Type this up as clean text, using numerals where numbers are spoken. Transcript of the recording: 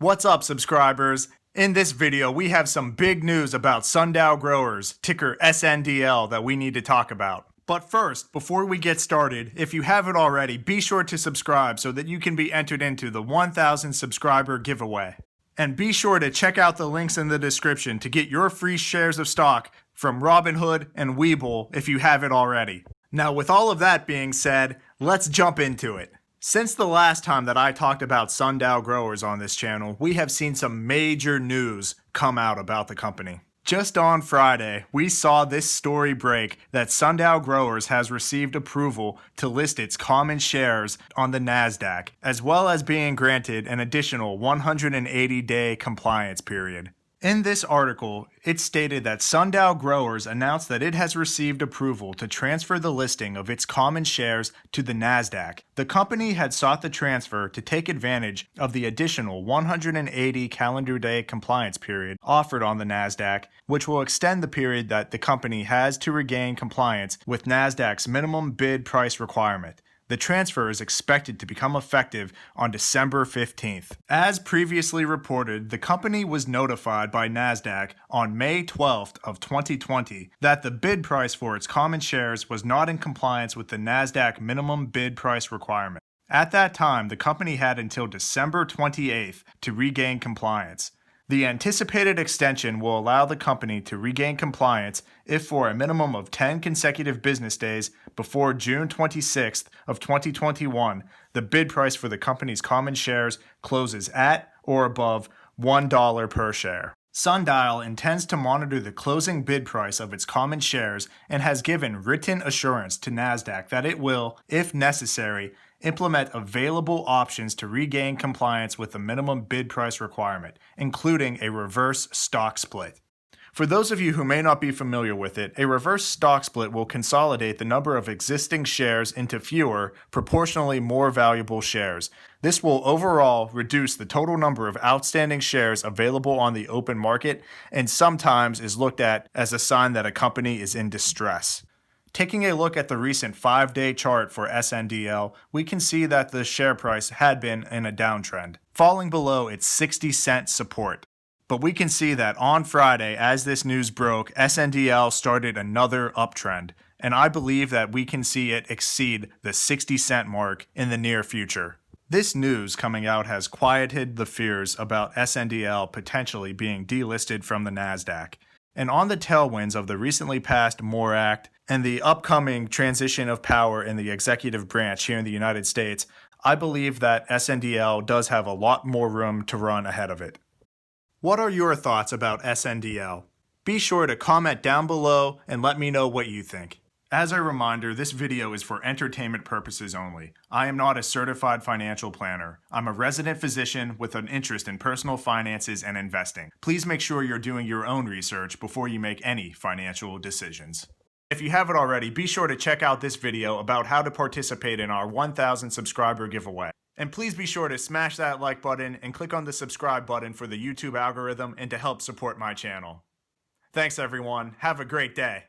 What's up, subscribers? In this video, we have some big news about Sundial Growers, ticker SNDL, that we need to talk about. But first, before we get started, if you haven't already, be sure to subscribe so that you can be entered into the 1,000 subscriber giveaway. And be sure to check out the links in the description to get your free shares of stock from Robinhood and Webull if you haven't already. Now, with all of that being said, let's jump into it. Since the last time that I talked about Sundial Growers on this channel, we have seen some major news come out about the company. Just on Friday, we saw this story break that Sundial Growers has received approval to list its common shares on the NASDAQ, as well as being granted an additional 180-day compliance period. In this article, it stated that Sundial Growers announced that it has received approval to transfer the listing of its common shares to the NASDAQ. The company had sought the transfer to take advantage of the additional 180 calendar day compliance period offered on the NASDAQ, which will extend the period that the company has to regain compliance with NASDAQ's minimum bid price requirement. The transfer is expected to become effective on December 15th. As previously reported, the company was notified by NASDAQ on May 12th of 2020 that the bid price for its common shares was not in compliance with the NASDAQ minimum bid price requirement. At that time, the company had until December 28th to regain compliance. The anticipated extension will allow the company to regain compliance if for a minimum of 10 consecutive business days before June 26th of 2021, the bid price for the company's common shares closes at or above $1 per share. Sundial intends to monitor the closing bid price of its common shares and has given written assurance to NASDAQ that it will, if necessary, implement available options to regain compliance with the minimum bid price requirement, including a reverse stock split. For those of you who may not be familiar with it, a reverse stock split will consolidate the number of existing shares into fewer, proportionally more valuable shares. This will overall reduce the total number of outstanding shares available on the open market and sometimes is looked at as a sign that a company is in distress. Taking a look at the recent 5-day chart for SNDL, we can see that the share price had been in a downtrend, falling below its 60-cent support. But we can see that on Friday, as this news broke, SNDL started another uptrend, and I believe that we can see it exceed the 60-cent mark in the near future. This news coming out has quieted the fears about SNDL potentially being delisted from the NASDAQ. And on the tailwinds of the recently passed MORE Act and the upcoming transition of power in the executive branch here in the United States, I believe that SNDL does have a lot more room to run ahead of it. What are your thoughts about SNDL? Be sure to comment down below and let me know what you think. As a reminder, this video is for entertainment purposes only. I am not a certified financial planner. I'm a resident physician with an interest in personal finances and investing. Please make sure you're doing your own research before you make any financial decisions. If you haven't already, be sure to check out this video about how to participate in our 1,000 subscriber giveaway. And please be sure to smash that like button and click on the subscribe button for the YouTube algorithm and to help support my channel. Thanks everyone. Have a great day.